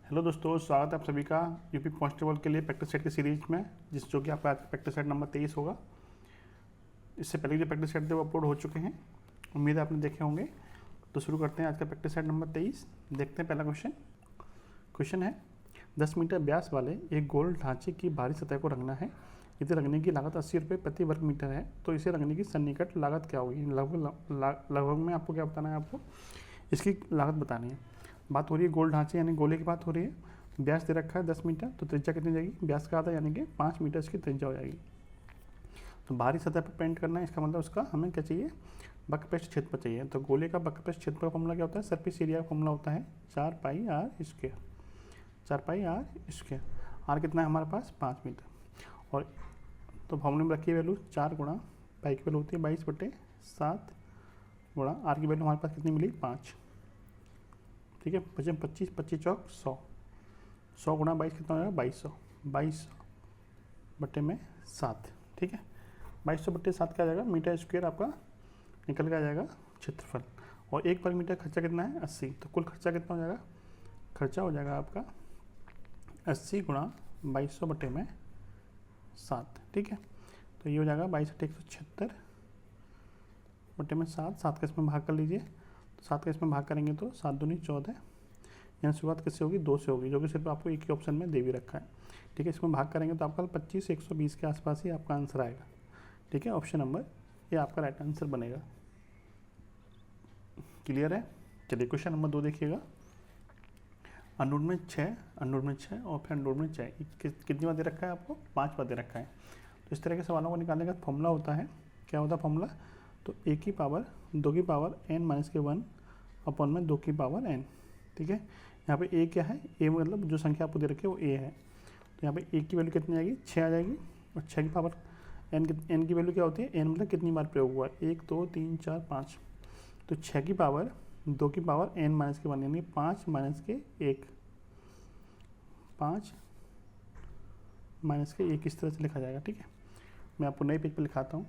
Hello दोस्तों, स्वागत है आप सभी का यूपी कांस्टेबल के लिए प्रैक्टिस सेट की सीरीज में, जो कि आपका प्रैक्टिस सेट नंबर 23 होगा। इससे पहले जो प्रैक्टिस सेट थे वो अपलोड हो चुके हैं, उम्मीद है आपने देखे होंगे। तो शुरू करते हैं आज का प्रैक्टिस सेट नंबर 23। देखते हैं पहला क्वेश्चन है 10 मीटर व्यास वाले एक गोल ढांचे की बाहरी सतह को रंगना है। इसे रंगने की लागत 80 रुपये प्रति वर्ग मीटर है, तो इसे रंगने की सन्निकट लागत क्या होगी। लगभग में आपको क्या बताना है, आपको इसकी लागत बतानी है। बात हो रही है गोल ढांचे यानी गोले की बात हो रही है। व्यास दे रखा है 10 मीटर, तो त्रिज्या कितनी जाएगी, व्यास का आधा यानी कि 5 मीटर इसकी त्रिज्या हो जाएगी। तो बाहरी सतह पर पेंट करना है, इसका मतलब उसका हमें क्या चाहिए, वक्रपृष्ठ क्षेत्रफल चाहिए। तो गोले का वक्रपृष्ठ क्षेत्रफल का फॉर्मूला क्या होता है, सरफेस एरिया का फॉर्मूला होता है 4 pi r square. 4 pi r square. R कितना है हमारे पास 5 मीटर। और तो फॉर्मूले में रखिए वैल्यू 4 गुणा पाई की वैल्यू होती है 22/7 गुणा आर की वैल्यू हमारे पास कितनी मिली 5। ठीक है, 25 25 चौक 100। 100 गुणा 22 कितना हो जाएगा 2200। 2200/7। ठीक है, 2200/7 क्या आ जाएगा, मीटर स्क्वायर आपका निकल के आ जाएगा क्षेत्रफल। और 1 वर्ग मीटर खर्चा कितना है 80। तो कुल खर्चा कितना हो जाएगा, खर्चा हो जाएगा आपका 80 गुणा 2200/7। ठीक है, तो ये हो जाएगा 22/176/7। 7 का इसमें भाग कर लीजिए, तो 7 का इसमें भाग करेंगे तो 7 दूनी 14। यहाँ शुरुआत किससे होगी, 2 से होगी, जो कि सिर्फ आपको एक ही ऑप्शन में दे भी रखा है। ठीक है, इसमें भाग करेंगे तो आपका 25 120 के आसपास ही आपका आंसर आएगा। ठीक है, ऑप्शन नंबर ये आपका राइट आंसर बनेगा। क्लियर है। चलिए क्वेश्चन नंबर 2 देखिएगा। अंडर में 6 और फिर अंडर में 6 कितनी बार दे रखा है आपको, 5 बार दे रखा है। तो इस तरह के सवालों को निकालने का फॉर्मूला होता है, क्या होता है फॉर्मूला, तो a की पावर 2 की पावर n-1 अपॉन में 2 की पावर n। ठीक है, यहाँ पे a क्या है, a मतलब जो संख्या आपको दे रखी है वो a है। तो यहाँ पे a की वैल्यू कितनी आएगी 6 आ जाएगी। और 6 की पावर n की वैल्यू क्या होती है, n मतलब कितनी बार प्रयोग हुआ है, 1 2 3 4 5। तो 6 की पावर 2 की पावर n-1 यानी 5 माइनस के 1, 5 माइनस के 1 इस तरह से लिखा जाएगा। ठीक है, मैं आपको नए पेज पर लिखाता हूँ।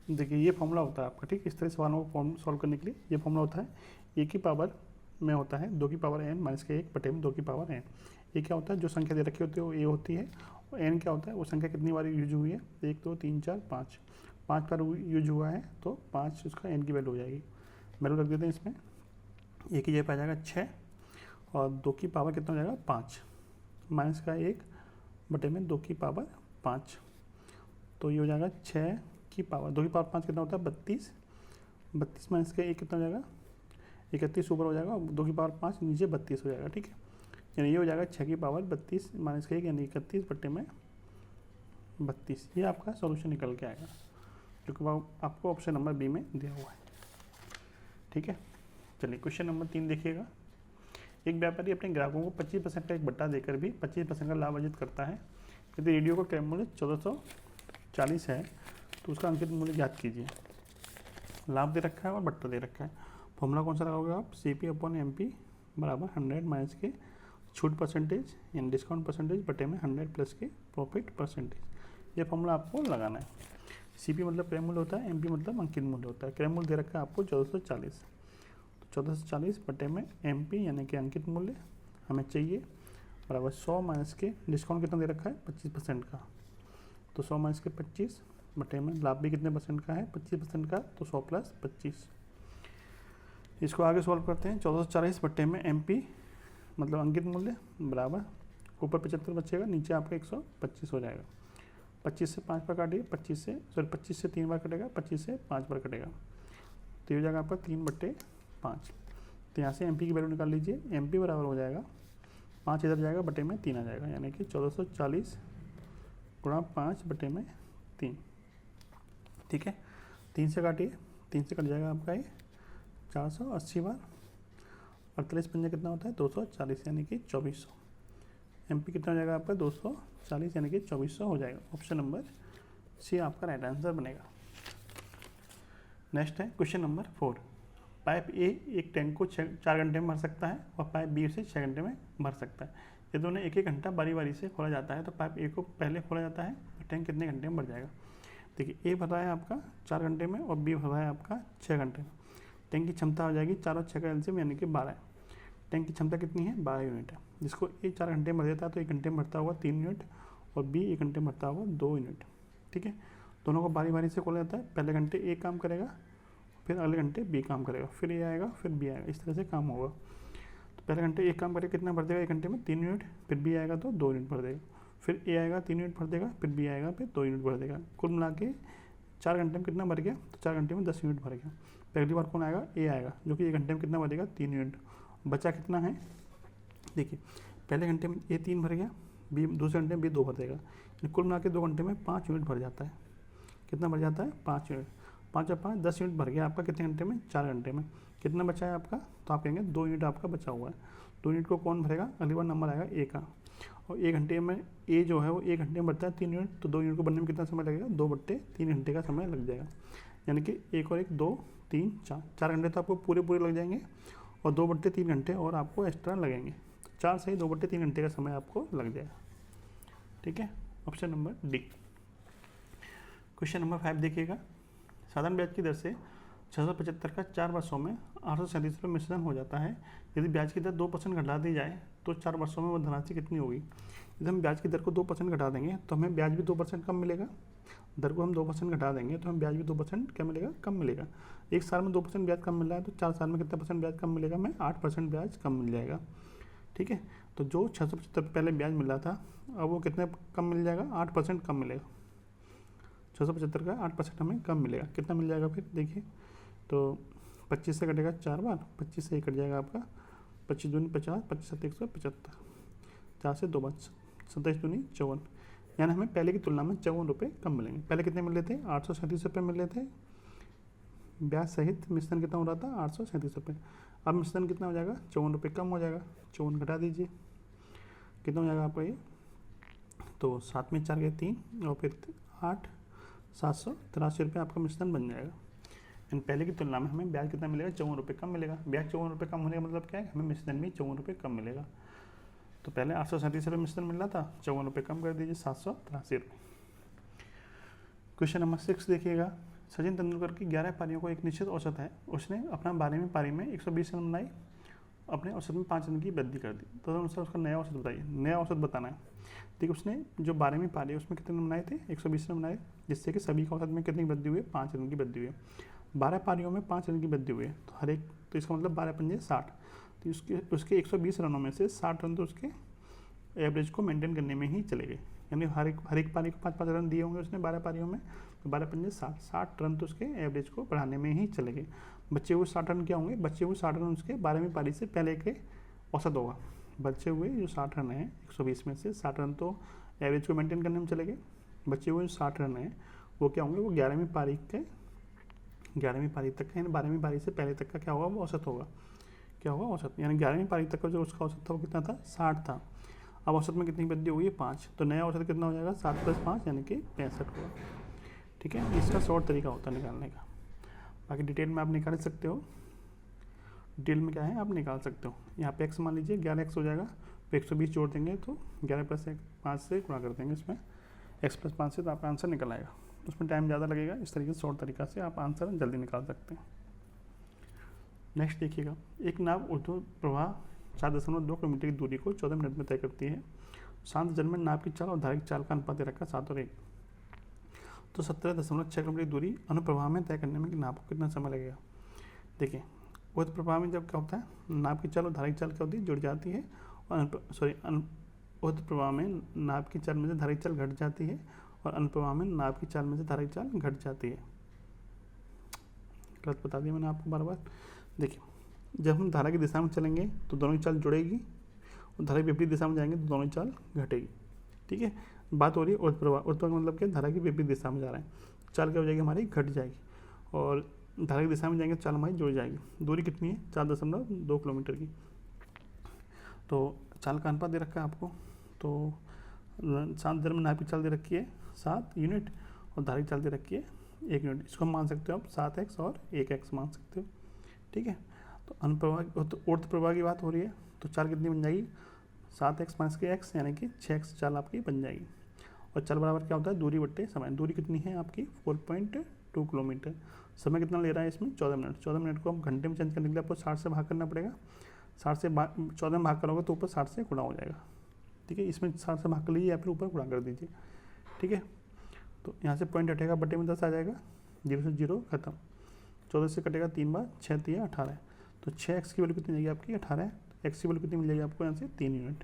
देखिए ये फॉर्मूला होता है आपका। ठीक, इस तरह सवालों को सॉल्व करने के लिए ये फॉर्मूला होता है। ए की पावर में होता है 2 की पावर n माइनस के 1 बटे में 2 की पावर n। ये क्या होता है, जो संख्या दे रखी होती है वो ए होती है। और n क्या होता है, वो संख्या कितनी बार यूज हुई है, 1 2 3 4 5 बार यूज हुआ है, तो 5 उसका n की वैल्यू हो जाएगी। वैल्यू रख देते हैं इसमें, ए की जगह पे आ जाएगा 6 और 2 की पावर कितना हो जाएगा 5 माइनस का 1 बटे में 2 की पावर 5। तो ये हो जाएगा 6 की पावर 2 की पावर 5 कितना होता है 32 माइनस का 1 कितना हो जाएगा 31 ऊपर हो जाएगा, और 2 की पावर 5 नीचे 32 हो जाएगा। ठीक है, यानी ये हो जाएगा 6 की पावर 32 माइनस का 1 यानी 31 बटे में 32। ये आपका सॉल्यूशन निकल के आएगा, जो कि आपको ऑप्शन नंबर बी में दिया हुआ है। ठीक है, चलिए क्वेश्चन नंबर 3 देखिएगा। एक व्यापारी अपने ग्राहकों को 25% का एक बट्टा देकर भी 25% का लाभ अर्जित करता है। यदि रेडियो का क्रय मूल्य 1440 है तो उसका अंकित मूल्य ज्ञात कीजिए। लाभ दे रखा है और बट्टा दे रखा है। फॉर्मूला कौन सा लगाओगे आप, CP/MP बराबर 100 माइनस के छूट परसेंटेज यानी डिस्काउंट परसेंटेज बटे में 100 प्लस के प्रॉफिट परसेंटेज। ये फॉर्मूला आपको लगाना है। CP मतलब क्रय मूल्य होता है, MP मतलब अंकित मूल्य होता है। क्रय मूल्य दे रखा है आपको 1440, तो 1440 बटे में MP यानी कि अंकित मूल्य हमें चाहिए बराबर 100 माइनस के डिस्काउंट कितना दे रखा है 25% का, तो 100 माइनस के 25 बटे में लाभ भी कितने परसेंट का है 25% का, तो 100 प्लस 25। इसको आगे सॉल्व करते हैं। 1440 बटे में MP मतलब अंकित मूल्य बराबर ऊपर 75 बचेगा, नीचे आपका 125 हो जाएगा। 25 से 5 बार काटिए, 25 से 3 बार कटेगा, 25 से 5 बार कटेगा, तो ये हो जाएगा आपका 3/5। तो यहाँ से MP की वैल्यू निकाल लीजिए। MP बराबर हो जाएगा 5 इधर जाएगा बटे में 3 आ जाएगा, यानी कि 1440 गुणा 5 बटे में 3। ठीक है, 3 से काटिए, 3 से कट जाएगा आपका ये 480 बार। 48 पंजे कितना होता है 240 यानी कि 2400। MP कितना हो जाएगा आपका 240 यानी कि 2400 हो जाएगा। ऑप्शन नंबर सी आपका राइट आंसर बनेगा। नेक्स्ट है क्वेश्चन नंबर 4। पाइप ए एक टैंक को 4 घंटे में भर सकता है और पाइप बी उसे 6 घंटे में भर सकता है। ये दोनों एक घंटा बारी बारी से खोला जाता है, तो पाइप ए को पहले खोला जाता है तो टैंक कितने घंटे में भर जाएगा। देखिए ए भर रहा है आपका 4 घंटे में और बी भर रहा है आपका 6 घंटे में। टैंक की क्षमता हो जाएगी 4 और 6 का एलसीएम यानी कि 12 है। टैंक की क्षमता कितनी है 12 यूनिट है। जिसको ए 4 घंटे में भर देता है तो 1 घंटे में भरता होगा 3 यूनिट और बी 1 घंटे में भरता होगा 2 यूनिट। ठीक है, दोनों को बारी बारी से खोला जाता है। पहले घंटे ए काम करेगा, फिर अगले घंटे बी काम करेगा, फिर ए आएगा, फिर बी आएगा, इस तरह से काम होगा। तो पहले घंटे एक काम करेगा, कितना भर देगा 1 घंटे में 3 यूनिट, फिर बी आएगा तो 2 यूनिट भर देगा, फिर ए आएगा 3 यूनिट भर देगा, फिर बी आएगा फिर 2 यूनिट भर देगा। कुल मिला के 4 घंटे में कितना भर गया, तो 4 घंटे में 10 यूनिट भर गया। पहली बार कौन आएगा, ए आएगा, जो कि 1 घंटे में कितना भरेगा 3 यूनिट। बचा कितना है, देखिए पहले घंटे में ए 3 भर गया, बी दूसरे घंटे में बी 2 भर देगा, कुल मिला के 2 घंटे में 5 यूनिट भर जाता है। कितना भर जाता है, 5 यूनिट। 5 और 5 10 यूनिट भर गया आपका कितने घंटे में, 4 घंटे में। कितना बचा है आपका, तो आप कहेंगे 2 यूनिट आपका बचा हुआ है। 2 यूनिट को कौन भरेगा, अगली बार नंबर आएगा ए का। और 1 घंटे में ए जो है वो 1 घंटे में बढ़ता है 3 यूनिट, तो 2 यूनिट को बनने में कितना समय लगेगा, 2/3 घंटे का समय लग जाएगा। यानी कि 1 और 1 2 3 4 4 घंटे तो आपको पूरे लग जाएंगे और 2/3 घंटे और आपको एक्स्ट्रा लगेंगे। 4 से ही 2/3 घंटे का समय आपको लग जाएगा। ठीक है, option number D. Question number 5 देखिएगा। साधारण ब्याज की दर से 675 का 4 वर्षों में 837 रुपये मिश्रण हो जाता है। यदि ब्याज की दर 2% घटा दी जाए तो 4 वर्षों में वह धनराशि कितनी होगी। यदि हम ब्याज की दर को 2% घटा देंगे तो हमें ब्याज भी 2% कम मिलेगा। दर को हम 2% घटा देंगे तो हमें ब्याज भी 2% क्या मिलेगा, कम मिलेगा। 1 साल में 2% ब्याज कम मिल रहा है तो 4 साल में कितना परसेंट ब्याज कम मिलेगा, हमें 8% ब्याज कम मिल जाएगा। ठीक है, तो जो 675 पहले ब्याज मिल रहा था अब वो कितने कम मिल जाएगा, 8% कम मिलेगा। 675 का 8% हमें कम मिलेगा। कितना मिल जाएगा फिर देखिए, तो 25 से कटेगा 4 बार, 25 से ही कट जाएगा आपका 25 दूनी 50, 25 7 175, 4 से 2 बार 27 दूनी 54, यानी हमें पहले की तुलना में 54 रुपये कम मिलेंगे। पहले कितने मिल रहे थे, 837 रुपये मिल रहे थे। ब्याज सहित मिश्रण कितना हो रहा था, 837 रुपये। अब मिश्रण कितना हो जाएगा, 54 रुपये कम हो जाएगा। 54 घटा दीजिए, कितना हो जाएगा आपका ये, तो 7 में 4 गए 3 और फिर 8, 783 रुपये आपका मिश्रण बन जाएगा। इन पहले की तुलना में हमें ब्याज कितना मिलेगा, 54 रुपये कम मिलेगा। ब्याज 54 रुपये कम होने का मतलब क्या है, हमें मिश्रण भी 54 रुपये कम मिलेगा। तो पहले 837 रुपये मिश्रण मिल रहा था, 54 रुपये कम कर दीजिए, 783 रुपये। क्वेश्चन नंबर 6 देखिएगा। सचिन तेंदुलकर की 11 पारियों को एक निश्चित औसत है, उसने अपना 12वीं पारी में 120 रन बनाई, अपने औसत में 5 रन की वृद्धि कर दी। तो अनुसार उसका नया औसत बताइए। नया औसत बताना है। देखिए उसने जो 12वीं पारी है उसमें कितने रन बनाए थे, 120 रन बनाए, जिससे कि सभी का औसत में कितनी वृद्धि हुई है, 5 रन की वृद्धि हुई है। 12 पारियों में 5 रन की वृद्धि हुई है, तो हर एक, तो इसका मतलब 12 पंजे 60, तो उसके 120 रनों में से 60 रन तो उसके एवरेज को मेंटेन करने में ही चले गए। यानी हर एक पारी को 5-5 रन दिए होंगे उसने 12 पारियों में, तो 12 पंजे 60 रन तो उसके एवरेज को बढ़ाने में ही चले गए। बचे हुए 60 रन क्या होंगे, बचे हुए 60 रन उसके 12वीं पारी से पहले के औसत होगा। बचे हुए जो 60 रन हैं 120 में से 60 रन तो एवरेज को मेंटेन करने में चले गए। बचे हुए जो 60 रन हैं वो क्या होंगे, वो 11वीं पारी तक है, यानी 12वीं पारी से पहले तक का क्या होगा, वो औसत होगा। क्या होगा, औसत। यानी 11वीं पारी तक का जो उसका औसत था वो कितना था, 60 था। अब औसत में कितनी वृद्धि हुई है, 5, तो नया औसत कितना हो जाएगा, 60 + 5 यानी कि 65 होगा। ठीक है, इसका शॉर्ट तरीका होता है निकालने का। बाकी डिटेल में आप निकाल सकते हो, डिटेल में क्या है आप निकाल सकते हो। यहाँ पे x मान लीजिए 11x हो जाएगा, तो 120 जोड़ देंगे तो 11 + 5 से गुणा कर देंगे इसमें x + 5 से, तो आपका आंसर निकल आएगा। उसमें टाइम ज़्यादा लगेगा, इस तरीके से शॉर्ट तरीका से आप आंसर जल्दी निकाल सकते हैं। नेक्स्ट देखिएगा। एक नाव ऊर्ध्व प्रवाह 4.2 किलोमीटर की दूरी को 14 मिनट में तय करती है। शांत जल में नाव की चाल और धारा की चाल का अनुपात रखा 7 और 1, तो 17.6 किलोमीटर की दूरी अनुप्रवाह में तय करने में नाव को कितना समय लगेगा। देखिए ऊर्ध्व प्रवाह में जब क्या होता है, नाव की चाल और धारा की चाल क्या होती है, जुड़ जाती है, और ऊर्ध्व प्रवाह में नाव की चाल में से धारा की चाल घट जाती है, और अनुप्रवाह में नाव की चाल में से धारा की चाल घट जाती है। गलत बता दिया मैंने आपको बार बार। देखिए जब हम धारा की दिशा में चलेंगे तो दोनों की चाल जुड़ेगी, और धारा की विपरीत दिशा में जाएंगे तो दोनों की चाल घटेगी। ठीक है, बात हो रही है ऊर्ध्व प्रवाह। ऊर्ध्व का मतलब क्या, धारा की विपरीत दिशा में जा रहे हैं, चाल क्या हो जाएगी हमारी, घट जाएगी, और धारा की दिशा में जाएंगे चाल हमारी जुड़ जाएगी। दूरी कितनी है, 4.2 किलोमीटर की। तो चाल का अनुपात दे रखा है आपको, तो शांत जल में नाव की चाल दे रखी है 7 यूनिट और धारा की चाल दे रखी है 1 यूनिट। इसको हम मान सकते हो आप 7x और 1x मान सकते हो। ठीक है, तो अनुप्रवाह तो ऊर्ध्व प्रवाह की बात हो रही है, तो चाल कितनी बन जाएगी, 7x - x यानी कि 6x चाल आपकी बन जाएगी। और चाल बराबर क्या होता है, दूरी बट्टे समय। दूरी कितनी है आपकी 4.2 किलोमीटर। समय कितना ले रहा है इसमें, 14 मिनट। 14 मिनट को हम घंटे में चेंज करने के लिए आपको 60 से भाग करना पड़ेगा। 60 से 14 में भाग करोगे तो ऊपर 60 से गुणा हो जाएगा, ठीक है। इसमें 60 से भाग कर लीजिए या फिर ऊपर गुणा कर दीजिए, ठीक है। तो यहाँ से पॉइंट हटेगा, बटे में 10 आ जाएगा, 0 से 0 खत्म। 14 से कटेगा 3 बार, 6 3 18 है, तो 6x की वैल्यू कितनी जाएगी आपकी 18 है। एक्स की वैल्यू कितनी मिल जाएगी आपको यहाँ से 3 यूनिट।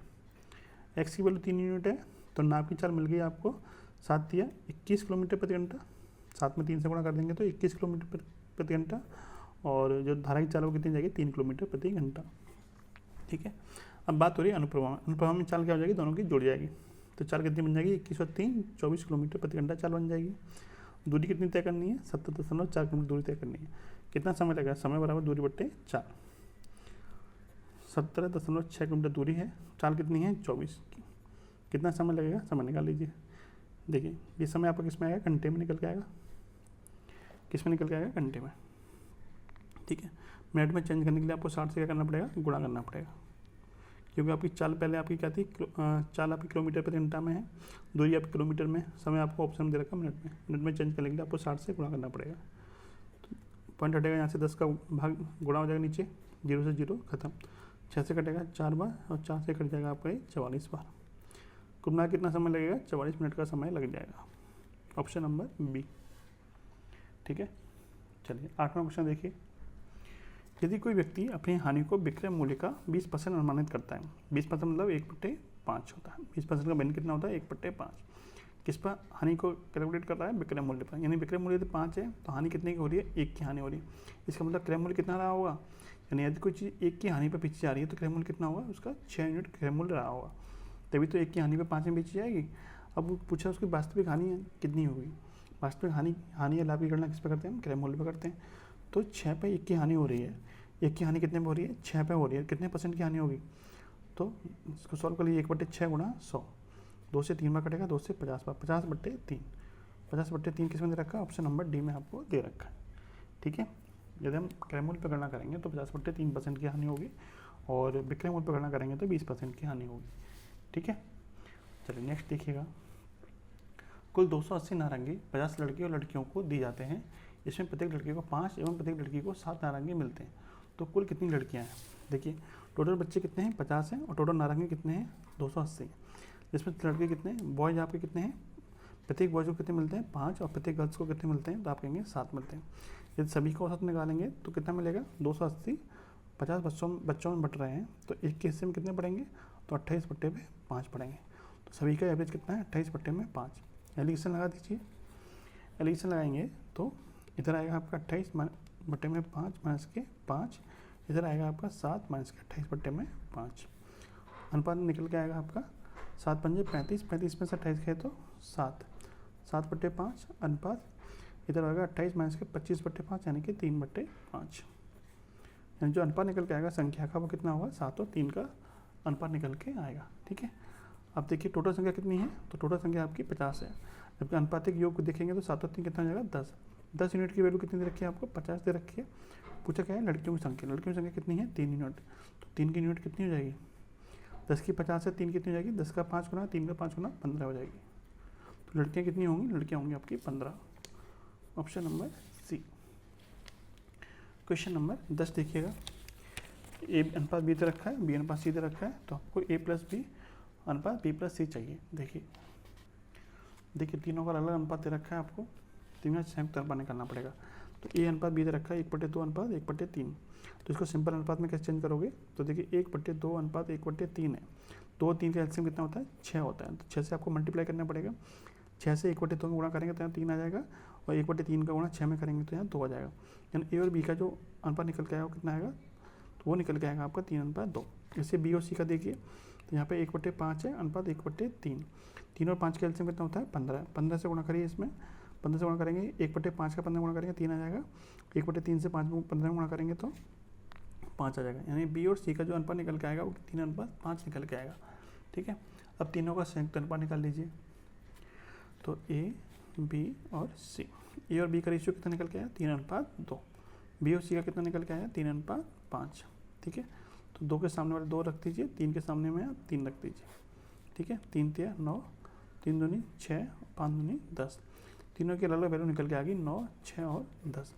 एक्स की वैल्यू 3 यूनिट है तो नाप की चाल मिल गई आपको 7 या 21 किलोमीटर प्रति घंटा। 7 में 3 से गुणा कर देंगे तो 21 किलोमीटर प्रति घंटा, और जो धारा की चाल वो कितनी जाएगी 3 किलोमीटर प्रति घंटा, ठीक है। अब बात हो रही है अनुप्रवाह। अनुप्रवाह में चाल क्या हो जाएगी, दोनों की जुड़ जाएगी, तो चाल कितनी बन जाएगी 21 और 3 24 किलोमीटर प्रति घंटा चाल बन जाएगी। दूरी कितनी तय करनी है 70.4 किलोमीटर दूरी तय करनी है। कितना समय लगेगा, समय बराबर दूरी बट्टे 4, 17.6 किलोमीटर दूरी है, चाल कितनी है 24 की। कितना समय लगेगा, समय निकाल लीजिए। देखिए ये समय आपका किस में आएगा, घंटे में निकल के आएगा, किस में निकल के आएगा, घंटे में, ठीक है। मिनट में चेंज करने के लिए आपको 60 से क्या करना पड़ेगा, गुणा करना पड़ेगा, क्योंकि आपकी चाल पहले आपकी क्या थी, चाल आपकी किलोमीटर प्रति घंटा में है, दूरी आपकी किलोमीटर में, समय आपको ऑप्शन दे रखा मिनट में। मिनट में चेंज करने के लिए आपको 60 से गुणा करना पड़ेगा। तो पॉइंट हटेगा यहाँ से 10 का भाग गुणा हो जाएगा नीचे, 0 से 0 खत्म। 6 से कटेगा 4 बार और 4 से कट जाएगा आपका 44 बार। कुल मिला कितना समय लगेगा, 44 मिनट का समय लग जाएगा। ऑप्शन नंबर बी, ठीक है। चलिए 8वां क्वेश्चन देखिए। यदि कोई व्यक्ति अपनी हानि को विक्रय मूल्य का 20% अनुमानित करता है, 20% मतलब 1/5 होता है, 20% का बेनिफिट कितना होता है 1/5। किस पर हानि को कैलकुलेट कर रहा है, विक्रय मूल्य पर, यानी विक्रय मूल्य यदि 5 है तो हानि कितने की हो रही है, 1 की हानि हो रही है। इसका मतलब क्रय मूल्य कितना रहा होगा, यानी यदि कोई चीज़ 1 की हानि पर बेची जा रही है तो क्रय मूल्य कितना होगा, उसका 6 यूनिट क्रय मूल्य रहा होगा, तभी तो 1 की हानि पर 5 में बेची जाएगी। अब वो पूछा उसकी वास्तविक हानि कितनी होगी। वास्तविक हानि या लाभ की गणना किस पे करते हैं, हम क्रय मूल्य पर करते हैं। तो 6 पे 1 की हानि हो रही है, 1 की हानि कितने पे हो रही है, 6 पे हो रही है, कितने % की हानि होगी। तो इसको सॉल्व कर लीजिए, 1/6 गुणा 100, 2 से 3 बार कटेगा, 2 से 50 बार, 50/3, 50/3 किस में दे रखा है, ऑप्शन नंबर डी में आपको दे रखा है, ठीक है। यदि हम क्रय मूल्य पर गणना करेंगे तो 50/3% की हानि होगी, और विक्रय मूल्य पर गणना करेंगे तो 20% की हानि होगी, ठीक है। चलिए नेक्स्ट देखिएगा। कुल 280 नारंगी 50 लड़के और लड़कियों को दी जाते हैं, इसमें प्रत्येक लड़के को 5 एवं प्रत्येक लड़की को 7 नारंगी मिलते हैं, तो कुल कितनी लड़कियां हैं। देखिए टोटल बच्चे कितने हैं 50 हैं, और टोटल नारंगी कितने हैं 280, जिसमें लड़के कितने हैं, बॉयज आपके कितने हैं, प्रत्येक बॉयज को कितने मिलते हैं 5, और प्रत्येक गर्ल्स को कितने मिलते हैं, तो आप कहेंगे 7 मिलते हैं। यदि सभी को औसत निकालेंगे तो कितना मिलेगा, 280 50 बच्चों में बट रहे हैं, तो एक के हिस्से में कितने पड़ेंगे, तो 28/5 पड़ेंगे। तो सभी का एवरेज कितना है 28/5। एलिगेशन लगा दीजिए, एलिगेशन लगाएंगे तो इधर आएगा आपका 28/5 माइनस के 5, इधर आएगा आपका 7 माइनस के 28/5। अनुपात निकल के आएगा आपका 7 पंजे 35, 35 में से 28 गए तो 7, 7/5 अनुपात इधर आएगा 28 माइनस के 25/5 यानी कि 3/5, यानी जो अनुपात निकल के आएगा संख्या का वो कितना होगा 7 और 3 का अनुपात निकल के आएगा, ठीक है। अब देखिए टोटल संख्या कितनी है, तो टोटल संख्या आपकी 50 है, जबकि अनुपातिक योग को देखेंगे तो 7 और 3 कितना हो जाएगा 10। 10 यूनिट की वैल्यू कितनी दे रखी है आपको 50 दे रखी है। पूछा क्या है लड़कियों की संख्या, लड़कियों की संख्या कितनी है 3 यूनिट, तो 3 की यूनिट कितनी हो जाएगी 10 की 50 से 3 कितनी हो जाएगी, 10 का 5 गुना 3 का 5 गुना 15 हो जाएगी। तो लड़कियाँ कितनी होंगी, लड़कियाँ होंगी आपकी 15, option number C. Question number 10 देखिएगा। ए अनुपात बी दे रखा है, बी अनुपात सी दे रखा है, तो आपको ए प्लस बी अनुपात बी प्लस सी चाहिए। देखिए तीनों का अलग अनुपात दे रखा है, आपको तीनों संयुक्त अनुपात निकालना पड़ेगा। तो ए अनुपात बी दे रखा है 1/2 अनुपात 1/3, तो इसको सिंपल अनुपात में कैसे चेंज करोगे, तो देखिए 1/2 अनुपात 1/3 है, 2 और 3 का एलसीएम कितना होता है 6 होता है, तो 6 से आपको मल्टीप्लाई करना पड़ेगा। 6 से 1/2 में गुणा करेंगे तो यहाँ 3 आ जाएगा, और 1/3 का गुणा 6 में करेंगे तो यहाँ 2 आ जाएगा, यानी ए और बी का जो अनुपात निकल के आएगा वो कितना आएगा, तो वो निकल के आएगा आपका 3/2। जैसे बी और सी का देखिए, तो यहाँ पे 1/5 है अनुपात 1/3, 3 और 5 का एलसीएम कितना होता है 15, 15 से गुणा करिए, इसमें 15 से गुणा करेंगे 1/5 का 15 गुणा करेंगे 3 आ जाएगा, 1/3 से 15 गुणा करेंगे तो 5 आ जाएगा, यानी बी और सी का जो अनुपात निकल के आएगा वो 3/5 निकल के आएगा, ठीक है। अब तीनों का संयुक्त अनुपात निकाल लीजिए, तो ए बी और सी, ए और बी का रेशियो कितना निकल के आया 3/2, बी और सी का कितना निकल के आया 3/5, ठीक है। तो 2 के सामने वाले 2 रख दीजिए, 3 के सामने में 3 रख दीजिए, ठीक है। 3 3 9, 3 दूनी 6, 5 दूनी 10, तीनों की अलग अलग वैल्यू निकल के आ गई 9, 6 और 10।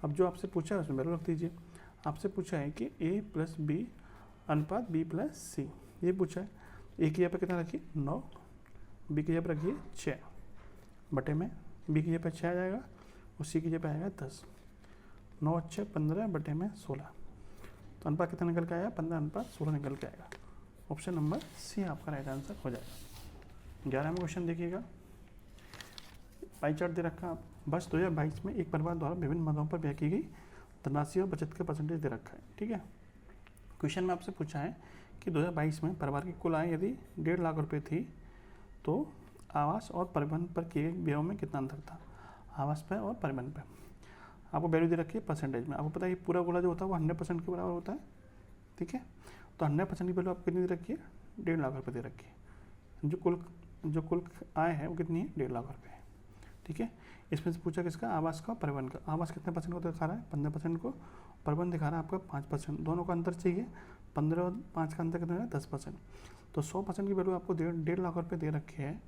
अब जो आपसे पूछा है उसमें वैल्यू रख दीजिए। आपसे पूछा है कि ए प्लस बी अनुपात बी प्लस सी, ये पूछा है। ए की जगह पर कितना रखिए 9, बी की जगह पर रखिए 6 बटे में, बी की जगह पर 6 आ जाएगा और सी की जगह पर आएगा 10। 9 6 15 बटे में 16, तो अनुपात कितना निकल के आएगा 15:16 निकल के आएगा। ऑप्शन नंबर सी आपका राइट आंसर हो जाएगा। 11वां क्वेश्चन देखिएगा, पाई चार्ट दे रखा है आप। वर्ष 2022 में एक परिवार द्वारा विभिन्न मदों पर व्यय की गई धनराशि और बचत का परसेंटेज दे रखा है, ठीक है। क्वेश्चन में आपसे पूछा है कि 2022 में परिवार की कुल आय यदि 1.5 लाख रुपए थी तो आवास और परिवहन पर किए गए व्ययों में कितना अंतर था। आवास पर और परिवहन पर आपको वैल्यू दे रखी है परसेंटेज में। आपको पता है कि पूरा गोला जो होता है वो 100% के बराबर होता है, ठीक है। तो 100% की वैल्यू आपको कितनी दे रखी है 1.5 लाख रुपये दे रखी है। जो कुल आय है वो कितनी है 1.5 लाख रुपये है, ठीक है। इसमें से पूछा किसका, आवास का, परिवहन का। आवास कितने परसेंट को दिखा रहा है 15% को, परिवहन दिखा रहा है आपका 5%। दोनों का अंतर चाहिए, 15 और 5 का अंतर कितना है 10%। तो 100% की वैल्यू आपको 1.5 लाख रुपये दे रखी है,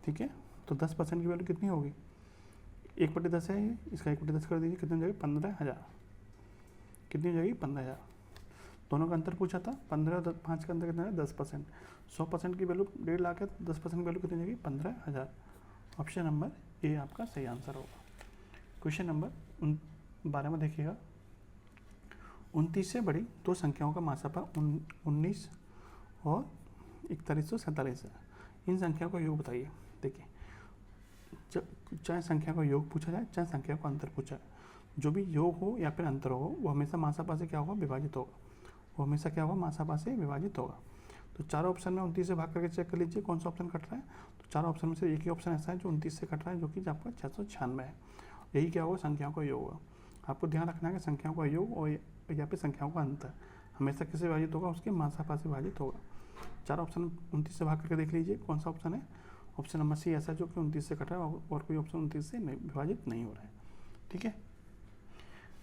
ठीक है। तो 10% की वैल्यू कितनी होगी 1/10 है ये, इसका 1/10 कर दीजिए, कितनी हो जाएगी 15,000। कितनी हो जाएगी 15,000। दोनों का अंतर पूछा था, 15 और 5 का अंतर कितना है 10%। 100% की वैल्यू 1.5 लाख है, 10% की वैल्यू कितनी हो जाएगी 15,000। ऑप्शन नंबर ए आपका सही आंसर होगा। क्वेश्चन नंबर 12 में देखिएगा, 29 से बड़ी दो संख्याओं का मासापा 19 और 4147 है। इन संख्याओं का योग बताइए। देखिए, चाहे संख्या का योग पूछा जाए चाहे संख्या का अंतर पूछा जाए, जो भी योग हो या फिर अंतर हो वो हमेशा मासापा से क्या होगा विभाजित होगा, वो हमेशा क्या होगा मासापा से विभाजित होगा। तो चारों ऑप्शन में 29 से भाग करके चेक कर लीजिए कौन सा ऑप्शन कट रहा है। तो चारों ऑप्शन में से एक ही ऑप्शन ऐसा है जो 29 से कट रहा है, जो कि आपका 696 है। यही क्या होगा संख्याओं का योग होगा। आपको ध्यान रखना है कि संख्याओं का योग और या फिर संख्याओं का अंतर हमेशा किससे विभाजित होगा, उसके मासापा से विभाजित होगा। चार ऑप्शन 29 से भाग करके देख लीजिए कौन सा ऑप्शन है। ऑप्शन नंबर सी ऐसा जो कि 29 से कट रहा है और कोई ऑप्शन 29 से विभाजित नहीं हो रहा है, ठीक है।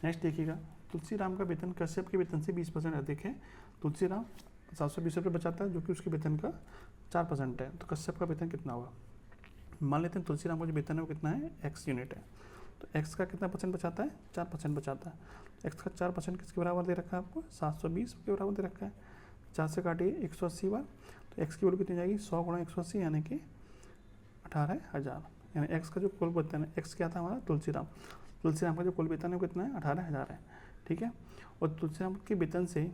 नेक्स्ट देखिएगा, तुलसीराम का वेतन कश्यप के वेतन से 20% अधिक है। तुलसीराम 720 रुपये बचाता है जो कि उसके वेतन का 4% है। तो कश्यप का वेतन कितना होगा, मान लेते हैं तुलसीराम का जो वेतन है वो कितना है x यूनिट है। तो x का कितना परसेंट बचाता है 4% बचाता है। तो x का 4% किसके बराबर दे रखा है आपको 720 के बराबर दे रखा है। 4 से काटिए 180 बार, तो x की वैल्यू कितनी जाएगी 100 गुणा 180 यानी कि 18,000। यानी x का जो कुल वेतन है, x क्या था हमारा तुलसीराम का जो कुल वेतन है वो कितना है 18,000 है, ठीक है। और तुलसीराम के वेतन से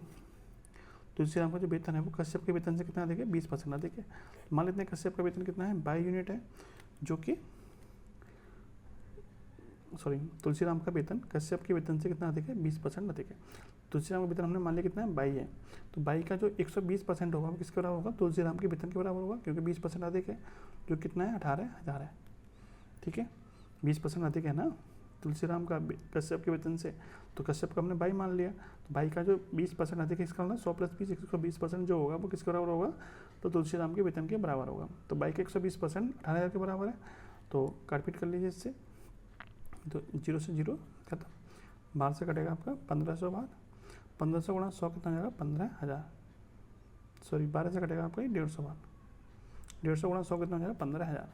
तुलसीराम का जो वेतन है वो कश्यप के वेतन से कितना अधिक है 20% अधिक है। मान लेते हैं कश्यप का वेतन कितना है 22 यूनिट है, जो कि तुलसीराम का वेतन कश्यप के वेतन से कितना अधिक है 20% अधिक है। तुलसीराम का वेतन हमने मान लिया कितना है 22 है, तो 22 का जो 120% होगा वो किसके बराबर होगा तुलसीराम के वेतन के बराबर होगा, क्योंकि 20% अधिक है, जो कितना है 18,000 है, ठीक है। 20% अधिक है ना तुलसीराम का कश्यप के वेतन से, तो कश्यप का हमने 22 मान लिया। तो 22 का जो 20% अधिक है इसका मतलब 100 + 20 120% जो होगा वो किसके बराबर होगा, तो तुलसीराम के वेतन के बराबर होगा। तो 22 का 120% 18,000 के बराबर है, तो काटपीट कर लीजिए इससे। तो 0 से 0 खत्म, बाहर से कटेगा आपका 1500 बाहर, 1500 गुणा 100 कितना जाएगा 15,000। 12 से कटेगा आपका 150 बाहर, 150 गुणा 100 कितना जाएगा 15,000,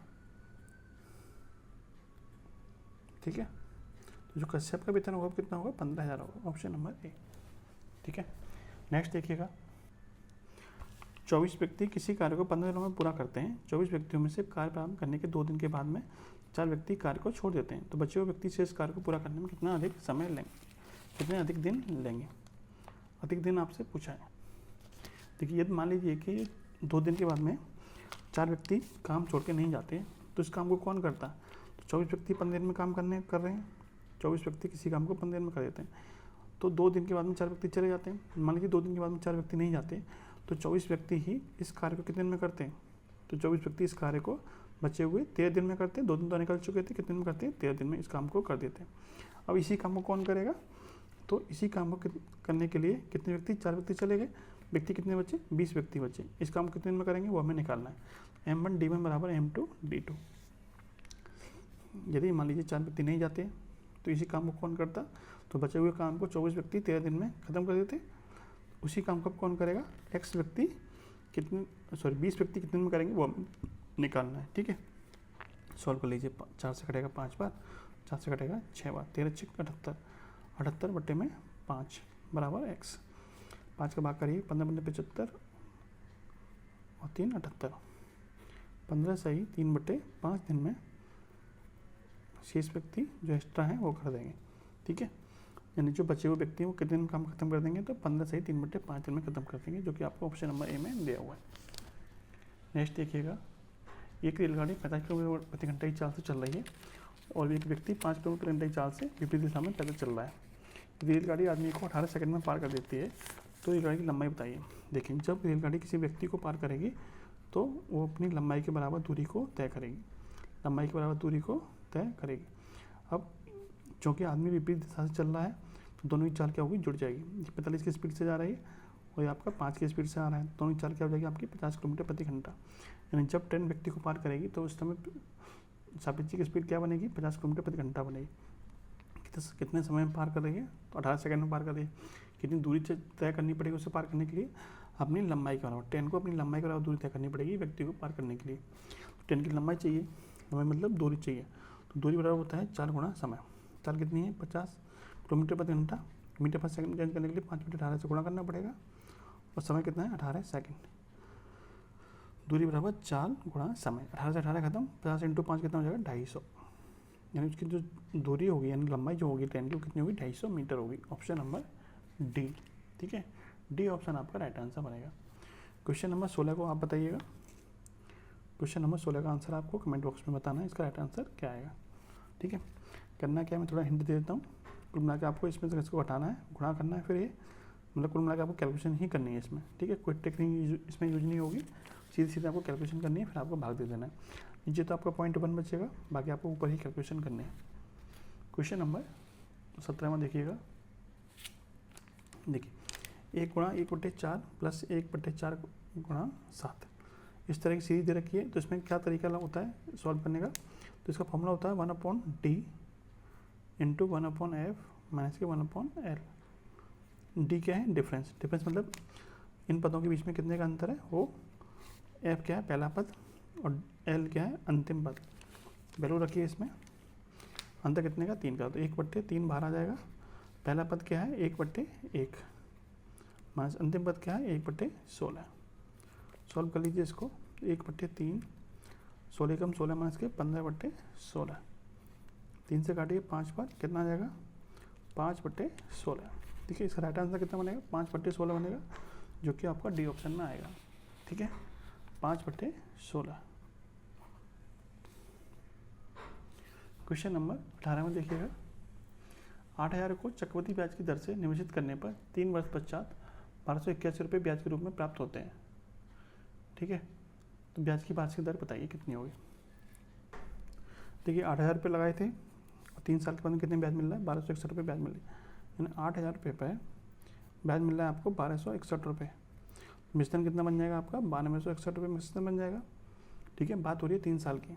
ठीक है। तो जो कश्यप का वेतन होगा कितना होगा 15,000 होगा। ऑप्शन नंबर ए, ठीक है। नेक्स्ट देखिएगा, 24 व्यक्ति किसी कार्य को 15 दिनों में पूरा करते हैं। 24 व्यक्तियों में से कार्य प्रारंभ करने के 2 दिन के बाद में 4 व्यक्ति कार्य को छोड़ देते हैं। तो बचे हुए व्यक्ति शेष कार्य को पूरा करने में कितना अधिक समय लेंगे, कितने अधिक दिन लेंगे। अधिक दिन आपसे पूछा है। देखिए यदि मान लीजिए कि 2 दिन के बाद में 4 व्यक्ति काम छोड़ के नहीं जाते, तो इस काम को कौन करता है। तो 24 व्यक्ति 15 दिन में काम कर रहे हैं, 24 व्यक्ति किसी काम को 15 दिन में कर देते हैं। तो 2 दिन के बाद में 4 व्यक्ति चले जाते हैं। मान लीजिए 2 दिन के बाद में 4 व्यक्ति नहीं जाते, तो 24 व्यक्ति ही इस कार्य को कितने दिन में करते हैं। तो 24 व्यक्ति इस कार्य को बचे हुए 13 दिन में करते हैं। 2 दिन तो निकल चुके थे, कितने दिन में करते हैं 13 दिन में इस काम को कर देते हैं। अब इसी काम को कौन करेगा, तो इसी काम को करने के लिए कितने व्यक्ति 4 व्यक्ति चले गए, व्यक्ति कितने बचे 20 व्यक्ति बचे। इस काम को कितने दिन में करेंगे वो हमें निकालना है। M1 D1 बराबर M2 D2। यदि मान लीजिए 4 व्यक्ति नहीं जाते तो इसी काम को कौन करता, तो बचे हुए काम को 24 व्यक्ति 13 दिन में ख़त्म कर देते। उसी काम को कौन करेगा, 20 व्यक्ति कितने में करेंगे वो निकालना है, ठीक है। सॉल्व कर लीजिए, 4 से कटेगा 5 बार, 4 से कटेगा 6 बार, 13 × 6 = 78, 78 बटे में 5 बराबर x। 5 का भाग करिए, 15 बटे 75 और 3 78, 15 सही 3/5 दिन में शेष व्यक्ति जो एक्स्ट्रा हैं वो कर देंगे, ठीक है। यानी जो बचे हुए व्यक्ति हैं वो कितने दिन में काम खत्म कर देंगे, तो 15 सही 3/5 दिन में खत्म कर देंगे, जो कि आपको ऑप्शन नंबर ए में दिया हुआ है। नेक्स्ट देखिएगा, एक रेलगाड़ी 50 किलोमीटर प्रति घंटा की चाल से चल रही है और एक व्यक्ति 5 किलोमीटर प्रति घंटा की चाल से विपरीत दिशा में पैदल चल रहा है। रेलगाड़ी आदमी को 18 सेकंड में पार कर देती है, तो रेलगाड़ी की लंबाई बताइए। देखिए, जब रेलगाड़ी किसी व्यक्ति को पार करेगी तो वो अपनी लंबाई के बराबर दूरी को तय करेगी, लंबाई के बराबर दूरी को तय करेगी। अब चूँकि आदमी विपरीत दिशा से चल रहा है तो दोनों की चाल क्या होगी, जुड़ जाएगी। 45 की स्पीड से जा रही है और ये आपका 5 की स्पीड से आ रहा है, दोनों की चाल क्या हो जाएगी आपकी 50 किलोमीटर प्रति घंटा। यानी जब ट्रेन व्यक्ति को पार करेगी तो उस समय सापेक्षिक स्पीड क्या बनेगी, 50 किलोमीटर प्रति घंटा बनेगी। कितने समय में पार कर रही है, तो 18 सेकंड में पार कर रही है। कितनी दूरी तय करनी पड़ेगी उसे पार करने के लिए, अपनी लंबाई के बराबर, ट्रेन को अपनी लंबाई के बराबर दूरी तय करनी पड़ेगी व्यक्ति को पार करने के लिए। तो ट्रेन की लंबाई चाहिए, लंबाई मतलब दूरी चाहिए, तो दूरी बराबर होता है 4 गुणा समय। चाल कितनी है, 50 किलोमीटर प्रति घंटा, मीटर पर सेकंड चेंज करने के लिए 5/18 से गुणा करना पड़ेगा और समय कितना है 18 सेकंड। दूरी बराबर 4 गुणा समय, 18 से 18 खत्म, 50 × 5 कितना हो जाएगा 250। यानी उसकी जो दूरी होगी यानी लंबाई जो होगी ट्रेन की वो कितनी होगी 250 मीटर होगी। ऑप्शन नंबर डी, ठीक है, डी ऑप्शन आपका राइट आंसर बनेगा। क्वेश्चन नंबर 16 को आप बताइएगा। क्वेश्चन नंबर 16 का आंसर आपको कमेंट बॉक्स में बताना है, इसका राइट आंसर क्या आएगा, ठीक है। करना क्या है, मैं थोड़ा हिंट दे देता हूँ। कुल मिला के आपको इसमें से इसको हटाना है, गुणा करना है, फिर ये मतलब कुल मिला के आपको कैलकुलेशन ही करनी है इसमें, ठीक है। कोई टेक्निक इसमें यूज नहीं होगी, सीधे सीधे आपको कैलकुलेशन करनी है, फिर आपको भाग दे देना है। नीचे तो आपका पॉइंट 1 बचेगा, बाकी आपको ऊपर ही कैलकुलेशन करनी है। क्वेश्चन नंबर 17 में देखिएगा, देखिए 1 गुणा 1/4 प्लस 1/4 गुणा 7, इस तरह की सीरीज दे रखी है। तो इसमें क्या तरीका होता है सॉल्व करने का, तो इसका फॉर्मूला होता है 1/d इंटू 1/f माइनस के 1/l। डी क्या है, डिफरेंस, डिफरेंस मतलब इन पदों के बीच में कितने का अंतर है, वो एफ क्या है पहला पद और एल क्या है अंतिम पद। वैल्यू रखिए इसमें, अंतर कितने का 3 का, तो 1/3 बाहर आ जाएगा। पहला पद क्या है 1/1 माइनस अंतिम पद क्या है 1/16। सॉल्व कर लीजिए इसको, 1/3 16 कम 16 माइनस के 15/16, 3 से काटिए 5 बार, कितना आ जाएगा 5/16। ठीक है, इसका राइट आंसर कितना बनेगा 5/16 बनेगा, जो कि आपका डी ऑप्शन में आएगा, ठीक है 5/16। क्वेश्चन नंबर 18 में देखिएगा, 8000 को चक्रवृद्धि ब्याज की दर से निवेशित करने पर 3 वर्ष पश्चात 1281 रुपये ब्याज के रूप में प्राप्त होते हैं, ठीक है। तो ब्याज की वार्षिक दर बताइए कितनी होगी। देखिए 8000 रुपये लगाए थे और 3 साल के बाद में कितने ब्याज मिल रहा है 1261 रुपये ब्याज मिल रही है, यानी 8000 रुपये पर ब्याज मिल रहा है आपको 1261 रुपये। मिश्रण कितना बन जाएगा आपका 9261 रुपये मिश्रण बन जाएगा, ठीक है। बात हो रही है 3 साल की,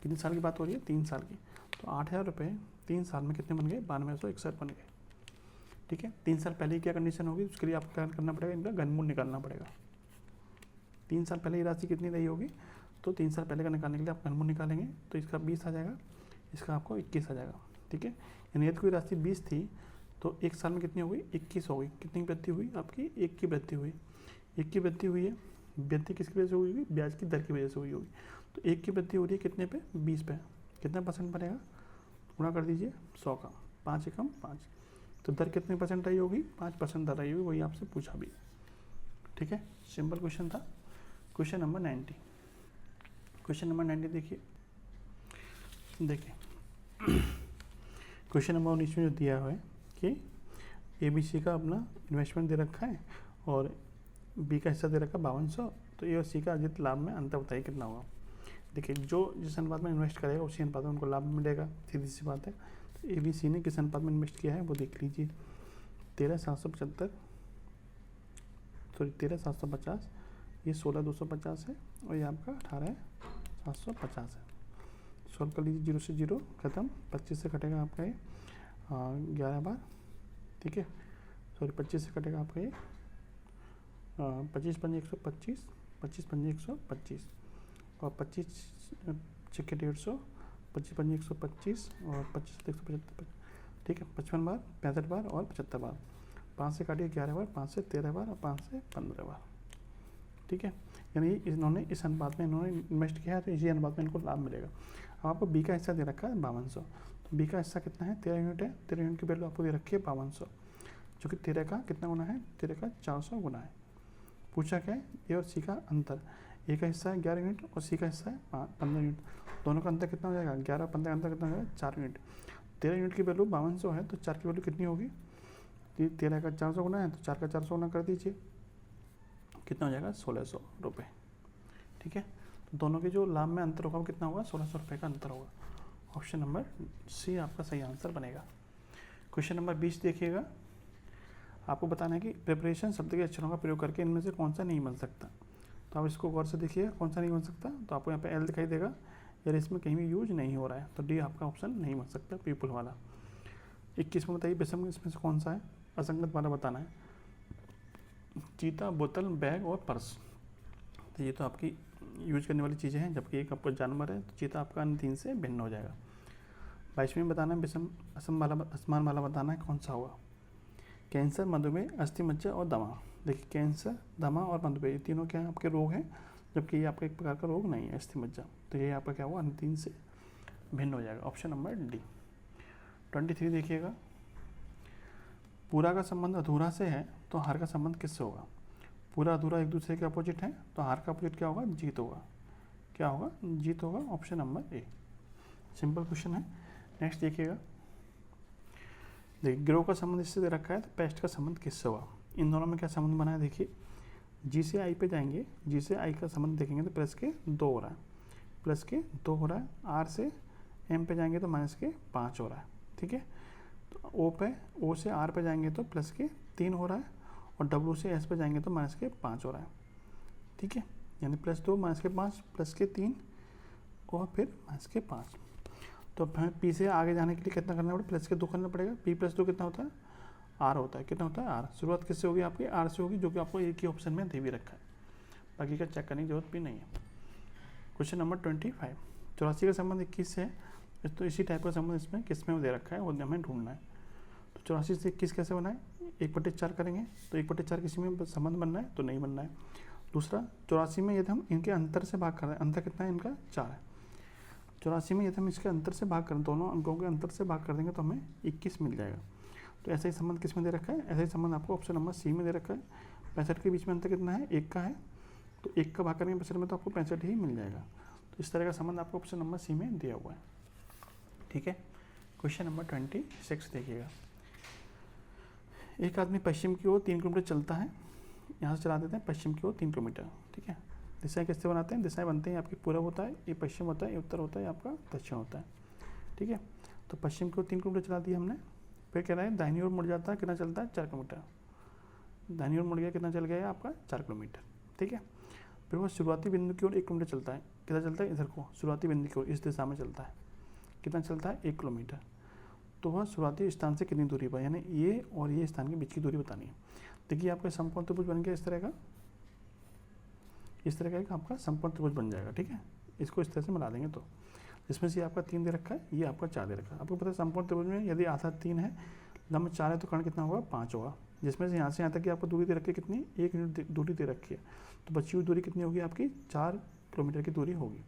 कितने साल की बात हो रही है 3 साल की, तो 8000 रुपये 3 साल में कितने बन गए 9261 बन गए, ठीक है। 3 साल पहले क्या कंडीशन होगी, उसके लिए आपको क्या करना पड़ेगा, इनका घनमूल निकालना पड़ेगा। 3 साल पहले ये राशि कितनी रही होगी, तो 3 साल पहले का निकालने के लिए आप घनमूल निकालेंगे, तो इसका 20 आ जाएगा, इसका आपको 21 आ जाएगा, ठीक है। यानी यदि कोई राशि 20 थी तो 1 साल में कितनी हो गई 21 हो गई। कितनी वृद्धि हुई आपकी 1 की वृद्धि हुई, 1 की वृद्धि हुई है। वृद्धि किसकी वजह से हुई होगी, ब्याज की दर की वजह से हुई होगी। तो 1 की वृद्धि हो रही है कितने पे 20 पे, कितना परसेंट बनेगा, गुणा कर दीजिए 100 का, 5 एकम 5, तो दर कितने परसेंट रही होगी 5% दर रही होगी, वही आपसे पूछा भी, ठीक है। सिंपल क्वेश्चन था। क्वेश्चन नंबर 90, क्वेश्चन नंबर 90 देखिए क्वेश्चन नंबर 19 में जो दिया हुआ है कि ABC का अपना इन्वेस्टमेंट दे रखा है और B का हिस्सा दे रखा है 5200, तो A और C का अर्जित लाभ में अंतर बताइए कितना होगा। देखिए जो जिस अनुपात में इन्वेस्ट करेगा उसी अनुपात में उनको लाभ मिलेगा, सीधी सी बात है। तो ABC ने किस अनुपात में इन्वेस्ट किया है वो देख लीजिए, 13,750, ये 16,250 है और ये आपका 18,750 है। सॉल्व कर लीजिए, 0 से 0 खत्म, 25 से कटेगा आपका ये 11 बार, ठीक है। सॉरी 25 से कटेगा आपका ये 25 पंजे 125, 25 पंजे 125 और 25 छक्के 150, 25 पंजे 125 और 25 175, ठीक है। 55 बार, 65 बार और 75 बार, 5 से काटिए 11 बार, 5 से 13 बार और 5 से 15 बार, ठीक है। यानी इन्होंने इस अनुपात में इन्होंने इन्वेस्ट किया है तो इसी अनुपात में इनको लाभ मिलेगा। अब आपको बी का हिस्सा दे रखा है 5200, तो बी का हिस्सा कितना है 13 यूनिट है, 13 यूनिट की वैल्यू आपको दे रखी है 5200, जो कि 13 का कितना गुना है, 13 का 400 गुना है। पूछा क्या है, ए और सी का अंतर, ए का हिस्सा है 11 यूनिट और सी का हिस्सा है 15 यूनिट, दोनों का अंतर कितना हो जाएगा, 11 15 का अंतर कितना हो जाएगा, 4 यूनिट। 13 यूनिट की वैल्यू 5200 है तो 4 की वैल्यू कितनी होगी, 13 का 400 गुना है तो 4 का 400 गुना कर दीजिए, कितना हो जाएगा 1600 रुपये, ठीक है। तो दोनों के जो लाभ में अंतर होगा वो कितना होगा, 1600 रुपये का अंतर होगा। ऑप्शन नंबर सी आपका सही आंसर बनेगा। क्वेश्चन नंबर 20 देखिएगा, आपको बताना है कि प्रिपरेशन शब्द के अक्षरों का प्रयोग करके इनमें से कौन सा नहीं बन सकता। तो आप इसको गौर से देखिएगा कौन सा नहीं बन सकता, तो आपको यहाँ पे एल दिखाई देगा, यार इसमें कहीं भी यूज नहीं हो रहा है, तो डी आपका ऑप्शन नहीं बन सकता पीपल वाला। 21 में बताइए विषम इसमें से कौन सा है, असंगत वाला बताना है। चीता, बोतल, बैग और पर्स, तो ये तो आपकी यूज करने वाली चीज़ें हैं, जबकि एक आपका जानवर है तो चीता आपका अन्य 3 से भिन्न हो जाएगा। 22वें बताना है विषम असम वाला, असमान वाला बताना है कौन सा होगा। कैंसर, मधुमेह, अस्थि मज्जा और दमा। देखिए कैंसर, दमा और मधुमेह ये तीनों क्या है आपके रोग हैं, जबकि ये आपका एक प्रकार का रोग नहीं है अस्थि मज्जा, तो ये आपका क्या हुआ, अन्य 3 से भिन्न हो जाएगा। Option number D. 23 देखिएगा, पूरा का संबंध अधूरा से है तो हार का संबंध किससे होगा। पूरा अधूरा एक दूसरे के अपोजिट है तो हार का अपोजिट क्या होगा, जीत होगा, क्या होगा, जीत होगा। Option number A, simple question है। नेक्स्ट देखिएगा, देखिए गिरोह का संबंध इससे दे रखा है तो पेस्ट का संबंध किससे होगा। इन दोनों में क्या संबंध बना है, देखिए जी से आई पे जाएंगे, जी से आई का संबंध देखेंगे तो प्लस के 2 हो रहा है, प्लस के 2 हो रहा है। आर से एम पे जाएंगे तो माइनस के 5 हो रहा है, ठीक है। तो ओ पे, ओ से आर पे जाएंगे तो प्लस के 3 हो रहा है, और डब्ल्यू से एस पे जाएंगे तो माइनस के 5 हो रहा है, ठीक है। यानी +2 माइनस के 5 प्लस के 3 और फिर माइनस के 5। तो अब हमें पी से आगे जाने के लिए कितना करना पड़ेगा, प्लस के 2 करना पड़ेगा। पी + 2 कितना होता है, आर होता है, कितना होता है आर। शुरुआत किससे होगी आपकी, आर से होगी, जो कि आपको एक ही ऑप्शन में दे भी रखा है, बाकी का चेक करने की जरूरत भी नहीं है। क्वेश्चन नंबर 25, 84 का संबंध 21 से है, तो इसी टाइप का संबंध इसमें किस में दे रखा है वो हमें ढूंढना है। तो 84 से 21 कैसे बनाए, 1/4 करेंगे तो 1/4 किसी में संबंध बनना है तो नहीं बनना है। दूसरा 84 में यदि हम इनके अंतर से भाग कर रहे हैं, अंतर कितना है इनका 4 है, 84 में यदि हम इसके अंतर से भाग करें, दोनों अंकों के अंतर से भाग कर देंगे तो हमें 21 मिल जाएगा। तो ऐसा ही संबंध किस में दे रखा है, ऐसा ही संबंध आपको ऑप्शन नंबर सी में दे रखा है। 65 के बीच में अंतर कितना है, 1 का है, तो 1 का भाग करेंगे 65 में तो आपको 65 ही मिल जाएगा। तो इस तरह का संबंध आपको ऑप्शन नंबर सी में दिया हुआ है, ठीक है। क्वेश्चन नंबर 26 देखिएगा, एक आदमी पश्चिम की ओर 3 किलोमीटर चलता है, यहाँ से चला देते हैं पश्चिम की ओर 3 किलोमीटर, ठीक है। दिशाएं किससे बनाते हैं, दिशाएं बनते हैं आपकी पूरब होता है, ये पश्चिम होता है, ये उत्तर होता है, ये आपका दक्षिण होता है, ठीक है। तो पश्चिम की ओर 3 किलोमीटर चला दिया हमने, फिर कह रहा है दाहिनी ओर मुड़ जाता है, कितना चलता है 4 किलोमीटर, दाहिनी ओर मुड़ गया, कितना चल गया आपका 4 किलोमीटर, ठीक है। फिर वो शुरुआती बिंदु की ओर 1 किलोमीटर चलता है, कितना चलता है इधर को, शुरुआती बिंदु की ओर इस दिशा में चलता है, कितना चलता है 1 किलोमीटर। तो वह शुरुआती स्थान से कितनी दूरी पर, यानी ये और ये स्थान के बीच की दूरी बतानी है। देखिए आपका समकोण त्रिभुज बन गया इस तरह का, इस तरह का एक आपका समकोण त्रिभुज बन जाएगा, ठीक है। इसको इस तरह से मिला देंगे तो इसमें से आपका 3 दे रखा है, ये आपका 4 दे रखा है। आपको पता है समकोण त्रिभुज में यदि आधा 3 है, लंब 4 है, तो कर्ण कितना होगा 5 होगा, जिसमें से यहाँ से यहाँ तक की आपको दूरी दे रखी है कितनी, 1 यूनिट दूरी दे रखी है, तो बची हुई दूरी कितनी होगी आपकी 4 किलोमीटर की दूरी होगी।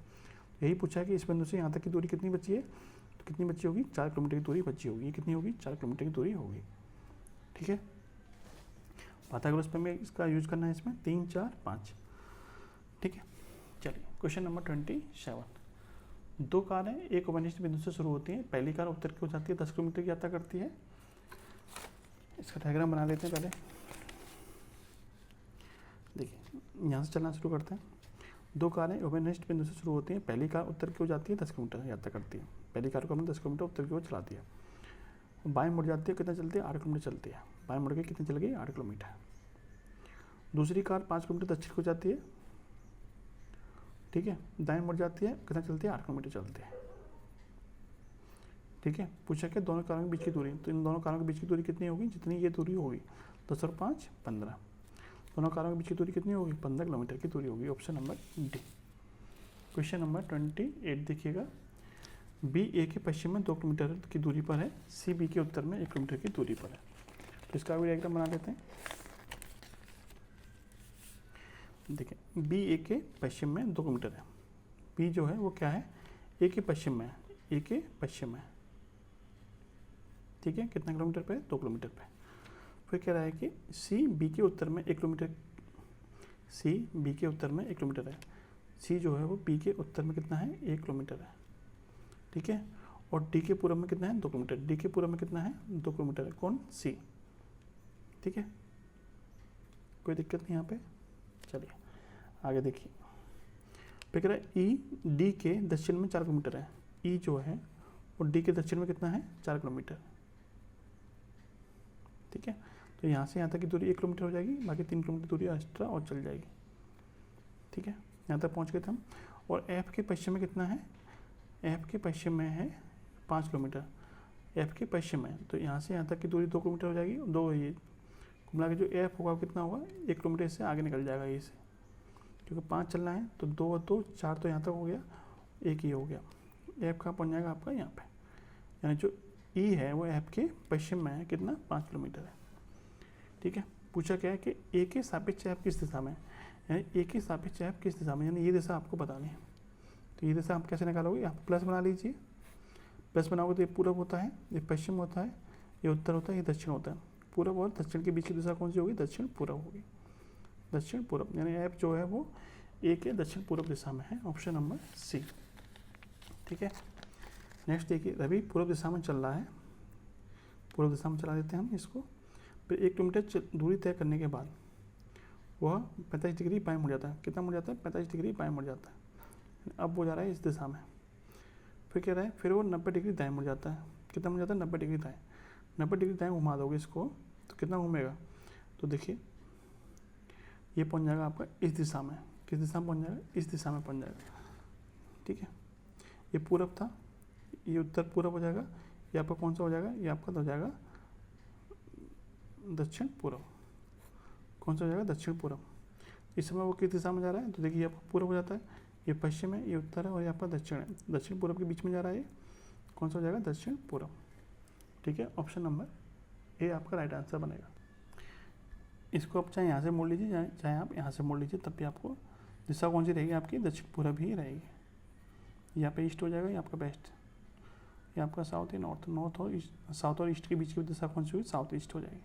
यही पूछा है कि इस बिंदु से यहाँ तक की दूरी कितनी बची है, तो कितनी बची होगी 4 किलोमीटर की दूरी बची होगी, ये कितनी होगी 4 किलोमीटर की दूरी होगी, ठीक है। पाइथागोरस पे में इसका यूज करना है इसमें 3 4 5, ठीक है। चलिए क्वेश्चन नंबर 27, 2 कारें एक उपनिष्ठ बिंदु से शुरू होती हैं, पहली कार उत्तर की हो जाती है, 10 किलोमीटर की यात्रा करती है। इसका डायग्राम बना लेते हैं पहले, देखिए यहाँ से चलना शुरू करते हैं। 2 कारें उपनिष्ठ बिंदु से शुरू होती हैं, पहली कार उत्तर की हो जाती है, 10 किलोमीटर यात्रा करती है, पहली कार को हमने 10 किलोमीटर उत्तर की ओर चलाती है। बाएं मुड़ जाती है, कितना चलती है 8 किलोमीटर चलती है, बाएं मुड़ के कितनी चल गई 8 किलोमीटर। दूसरी कार 5 किलोमीटर दक्षिण को जाती है, ठीक है, दाएं मुड़ जाती है, कितना चलती है 8 किलोमीटर चलती है, ठीक है। पूछा कि दोनों कारों के बीच की दूरी, तो इन दोनों कारों के बीच की दूरी कितनी होगी, जितनी ये दूरी होगी 10 और 5 15, दोनों कारों के बीच की दूरी कितनी होगी 15 किलोमीटर की दूरी होगी। Option number D. Question number 28 देखिएगा, बी ए के पश्चिम में 2 किलोमीटर की दूरी पर है, सी बी के उत्तर में 1 किलोमीटर की दूरी पर है। तो इसका भी डायग्राम बना देते हैं। देखिए बी ए के पश्चिम में 2 किलोमीटर है। बी जो है वो क्या है, ए के पश्चिम में है, ए के पश्चिम में, ठीक है। कितना किलोमीटर पे, 2 किलोमीटर पे। फिर कह रहा है कि सी बी के उत्तर में 1 किलोमीटर, सी बी के उत्तर में 1 किलोमीटर है। सी जो है वो बी के उत्तर में कितना है, 1 किलोमीटर है, ठीक है। और डी के पूर्व में कितना है, 2 किलोमीटर। डी के पूर्व में कितना है, 2 किलोमीटर है। कौन, सी, ठीक है। कोई दिक्कत नहीं यहाँ पे। चलिए आगे देखिए, फिर कह रहा है ई डी के दक्षिण में 4 किलोमीटर है। ई जो है वो डी के दक्षिण में कितना है, 4 किलोमीटर, ठीक है। तो यहाँ से यहाँ तक की दूरी 1 किलोमीटर हो जाएगी, बाकी 3 किलोमीटर दूरी एक्स्ट्रा और चल जाएगी, ठीक है। यहाँ तक पहुँच गए थे हम। और एफ के पश्चिम में कितना है, एफ के पश्चिम में है 5 किलोमीटर। एफ के पश्चिम में, तो यहाँ से यहाँ तक की दूरी 2 किलोमीटर हो जाएगी। 2 ये मिला के जो एफ होगा कितना होगा, 1 किलोमीटर से आगे निकल जाएगा ये से, क्योंकि 5 चलना है। तो 2 और 2 4 तो यहाँ तक हो गया, 1 ही हो गया। एफ कहाँ पहुँच जाएगा आपका, यहाँ पे। यानी जो ई है वो एफ के पश्चिम में है, कितना, 5 किलोमीटर है, ठीक है। पूछा क्या है कि ए के सापेक्ष एफ किस दिशा में है, यानी ए के सापेक्ष एफ किस दिशा में, यानी ये दिशा आपको बतानी है। तो ये दिशा आप कैसे निकालोगे, आप प्लस बना लीजिए। प्लस बनाओगे तो ये पूरब होता है, ये पश्चिम होता है, ये उत्तर होता है, ये दक्षिण होता है। पूरब और दक्षिण के बीच की दिशा कौन सी होगी, दक्षिण पूरब होगी, दक्षिण पूरब। यानी एफ जो है वो ए के दक्षिण पूर्व दिशा में है, ऑप्शन नंबर सी, ठीक है। नेक्स्ट देखिए, रवि पूर्व दिशा में चल रहा है, पूर्व दिशा में चला देते हैं हम इसको। फिर 1 किलोमीटर दूरी तय करने के बाद वह 45 डिग्री बाएं मुड़ जाता है। कितना मुड़ जाता है, 45 डिग्री बाएं मुड़ जाता है। अब वो जा रहा है इस दिशा में। फिर कह रहा है फिर वो 90 डिग्री दाएं मुड़ जाता है। कितना मुड़ जाता है, 90 डिग्री दाएं। 90 डिग्री दाएं घुमा दोगे इसको तो कितना घूमेगा, तो देखिए ये पहुंच जाएगा आपका इस दिशा में। किस दिशा में पहुंच जाएगा, इस दिशा में पहुंच जाएगा, ठीक है। ये पूरब था, ये उत्तर पूरब हो जाएगा। ये आपका कौन सा हो जाएगा, ये आपका हो जाएगा दक्षिण पूरब। कौन सा हो जाएगा, दक्षिण पूरब। इस समय वो किस दिशा में जा रहा है, तो देखिए ये आपका पूरब हो जाता है, ये पश्चिम है, ये उत्तर है, और ये आपका दक्षिण है। दक्षिण पूरब के बीच में जा रहा है, ये कौन सा हो जाएगा, दक्षिण पूरब, ठीक है। ऑप्शन नंबर ए आपका राइट आंसर बनेगा। इसको आप चाहे यहाँ से मोड़ लीजिए, चाहे आप यहाँ से मोड़ लीजिए, तब भी आपको दिशा कौन सी रहेगी, आपकी दक्षिण पूरब ही रहेगी। यहाँ पे ईस्ट हो जाएगा, ये आपका वेस्ट, ये आपका साउथ है, नॉर्थ। नॉर्थ और ईस्ट, साउथ और ईस्ट के बीच की दिशा कौन सी हुई, साउथ ईस्ट हो जाएगी,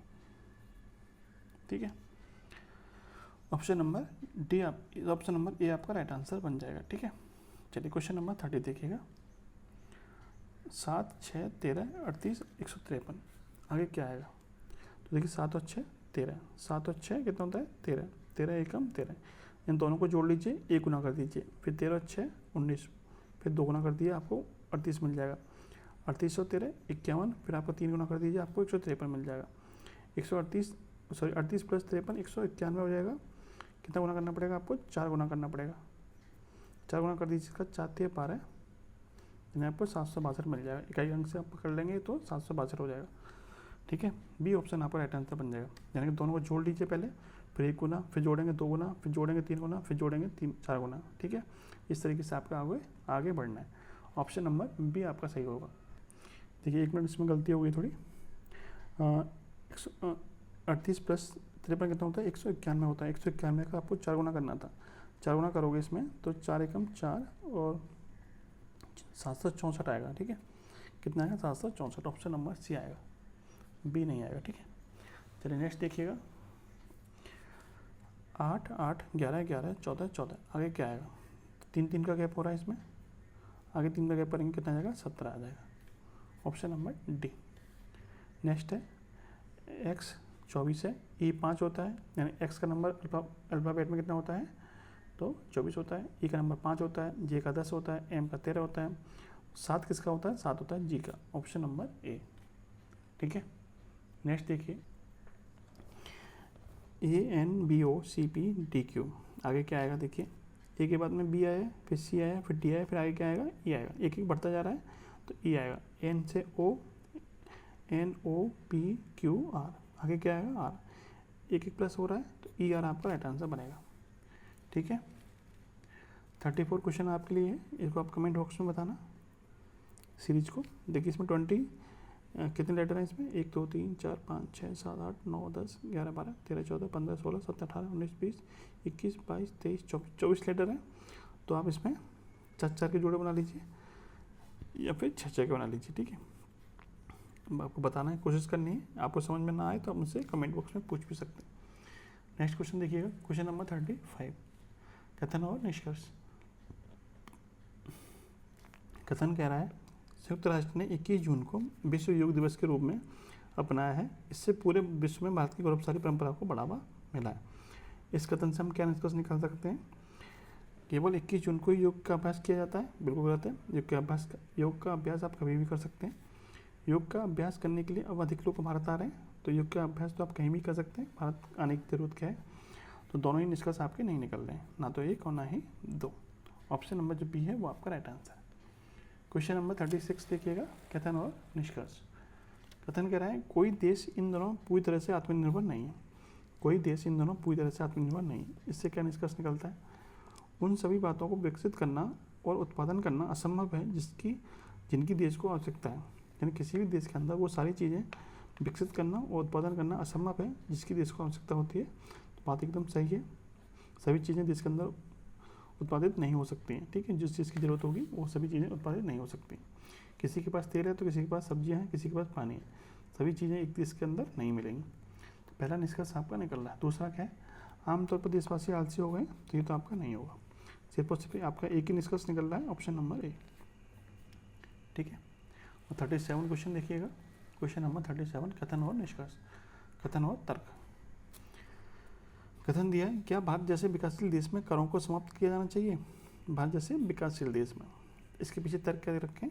ठीक है। Option number D option number A आपका राइट आंसर बन जाएगा, ठीक है। चलिए क्वेश्चन नंबर 30 देखिएगा। 7, 6, 13, 38, 153, आगे क्या आएगा, तो देखिए 7 और 6 13, 7 और 6 कितना होता है, 13, 13 एकम 13। इन दोनों को जोड़ लीजिए, 1 गुना कर दीजिए, फिर 13 और 6 19, फिर 2 गुना कर दिए, आपको 38 मिल जाएगा। 38 और 13 51, फिर आपको 3 गुना कर दीजिए, आपको 153 मिल जाएगा। 138 38 प्लस 53 191 हो जाएगा। कितना गुना करना पड़ेगा आपको, 4 गुना करना पड़ेगा। 4 गुना कर दीजिए, इसका 4 3 12, यानी आपको 762 मिल जाएगा। इकाई अंक से आप कर लेंगे तो 762 हो जाएगा, ठीक है। बी ऑप्शन आपका राइट आंसर बन जाएगा। यानी कि दोनों को जोड़ लीजिए पहले, फिर 1 गुना, फिर जोड़ेंगे 2 गुना, फिर जोड़ेंगे 3 गुना, फिर जोड़ेंगे 4 गुना, ठीक है। इस तरीके से आपका आगे बढ़ना है। ऑप्शन नंबर बी आपका सही होगा। देखिए 1 मिनट इसमें गलती हो गई थोड़ी। 38 प्लस 53 कितना होता है, 191 होता है। 191 का आपको 4 गुना करना था। 4 गुना करोगे इसमें तो 4 एकम 4 और 764 आएगा, ठीक है। कितना आएगा, 764। ऑप्शन नंबर सी आएगा, बी नहीं आएगा, ठीक है। चलिए नेक्स्ट देखिएगा। 8 8 11 11 14 14, आगे क्या आएगा, 3 3 का गैप हो रहा है इसमें, आगे 3 का गैप करेंगे कितना आ जाएगा, 17 आ जाएगा। Option number D. नेक्स्ट है एक्स 24 है, ई 5 होता है, यानी एक्स का नंबर अल्फ़ाबेट में कितना होता है, तो 24 होता है। ई का नंबर 5 होता है, जे का 10 होता है, एम का 13 होता है, 7 किसका होता है, 7 होता है जी का। ऑप्शन नंबर ए, ठीक है। नेक्स्ट देखिए ANBOCPDQ, आगे क्या आएगा, देखिए ए के बाद में बी आया, फिर सी आया, फिर डी आया, फिर आगे क्या आएगा, ई आएगा। एक एक बढ़ता जा रहा है तो ई आएगा। एन से ओ, NOPQR, आगे क्या आएगा, आर। एक एक प्लस हो रहा है तो ई आर आपका राइट आंसर बनेगा, ठीक है। 34 क्वेश्चन आपके लिए है, इसको आप कमेंट बॉक्स में बताना सीरीज को। देखिए इसमें 20 कितने लेटर हैं इसमें? 1 2 3 4 5 6 7 8 9 10 11 12 13 14 15 16 17 18 19 20 21 22 23 24 24 लेटर हैं। तो आप इसमें 4 के जोड़े बना लीजिए या फिर 6 के बना लीजिए, ठीक है। अब आपको बताना है, कोशिश करनी है। आपको समझ में ना आए तो आप मुझसे कमेंट बॉक्स में पूछ भी सकते हैं। नेक्स्ट क्वेश्चन देखिएगा, क्वेश्चन नंबर 35। कथन और निष्कर्ष। कथन कह रहा है संयुक्त राष्ट्र ने 21 जून को विश्व योग दिवस के रूप में अपनाया है। इससे पूरे विश्व में भारत की गौरवशाली परंपरा को बढ़ावा मिला है। इस कथन से हम क्या निष्कर्ष निकाल सकते हैं? केवल 21 जून को योग का अभ्यास किया जाता है, बिल्कुल गलत है। योग का अभ्यास आप कभी भी कर सकते हैं। योग का अभ्यास करने के लिए अब अधिक लोग भारत आ रहे हैं, तो योग का अभ्यास तो आप कहीं भी कर सकते हैं, भारत आने की जरूरत क्या है। तो दोनों ही निष्कर्ष आपके नहीं निकल रहे हैं, ना तो 1 और ना ही 2। ऑप्शन नंबर जो बी है वो आपका राइट आंसर है। क्वेश्चन नंबर 36 देखिएगा, कथन और निष्कर्ष। कथन कह रहा है कोई देश इन दोनों पूरी तरह से आत्मनिर्भर नहीं है। कोई देश इन दोनों पूरी तरह से आत्मनिर्भर नहीं है। इससे क्या निष्कर्ष निकलता है? उन सभी बातों को विकसित करना और उत्पादन करना असंभव है जिनकी देश को आवश्यकता है। यानी किसी भी देश के अंदर वो सारी चीज़ें विकसित करना और उत्पादन करना असंभव है जिसकी देश को आवश्यकता होती है। तो बात एकदम सही है, सभी चीज़ें देश के अंदर उत्पादित नहीं हो सकती हैं, ठीक है। जिस चीज़ की ज़रूरत होगी वो सभी चीज़ें उत्पादित नहीं हो सकती। किसी के पास तेल है तो किसी के पास सब्जियां हैं, किसी के पास पानी है, सभी चीज़ें एक देश के अंदर नहीं मिलेंगी। तो पहला निष्कर्ष आपका निकल रहा है। दूसरा क्या है? आमतौर पर देशवासी आलसी हो गए, तो ये तो आपका नहीं होगा। सिर्फ और सिर्फ आपका एक ही निष्कर्ष निकल रहा है, ऑप्शन नंबर ए, ठीक है। और 37 क्वेश्चन देखिएगा, क्वेश्चन नंबर 37, कथन और निष्कर्ष, कथन और तर्क। कथन दिया है क्या भारत जैसे विकासशील देश में करों को समाप्त किया जाना चाहिए? भारत जैसे विकासशील देश में, इसके पीछे तर्क क्या रखें?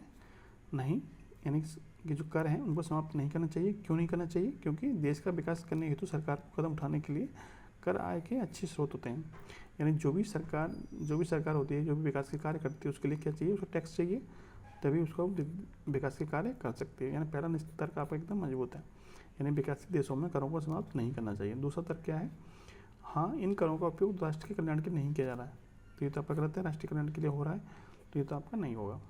नहीं, यानी कि जो कर हैं उनको समाप्त नहीं करना चाहिए। क्यों नहीं करना चाहिए? क्योंकि देश का विकास करने हेतु सरकार को कदम उठाने के लिए कर आय के अच्छे स्रोत होते हैं। यानी जो भी सरकार होती है, जो भी विकास के कार्य करती है, उसके लिए क्या चाहिए? उसको टैक्स चाहिए, तभी उसको विकास के कार्य कर सकती है। यानी पहला तर्क आपका एकदम मजबूत है, यानी विकासशील देशों में करों को समाप्त नहीं करना चाहिए। दूसरा तर्क क्या है? हाँ, इन करों का उपयोग राष्ट्र के कल्याण के लिए नहीं किया जा रहा है, तो ये तो आपका गलत है। राष्ट्रीय कल्याण के लिए हो रहा है, तो ये तो आपका नहीं होगा।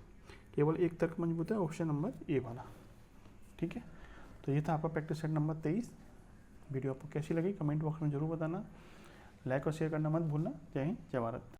केवल एक तर्क मजबूत है, ऑप्शन नंबर ए वाला, ठीक है। तो ये था आपका प्रैक्टिस सेट नंबर 23। वीडियो आपको कैसी लगी कमेंट बॉक्स में जरूर बताना। लाइक और शेयर करना मत भूलना। जय हिंद, जय भारत।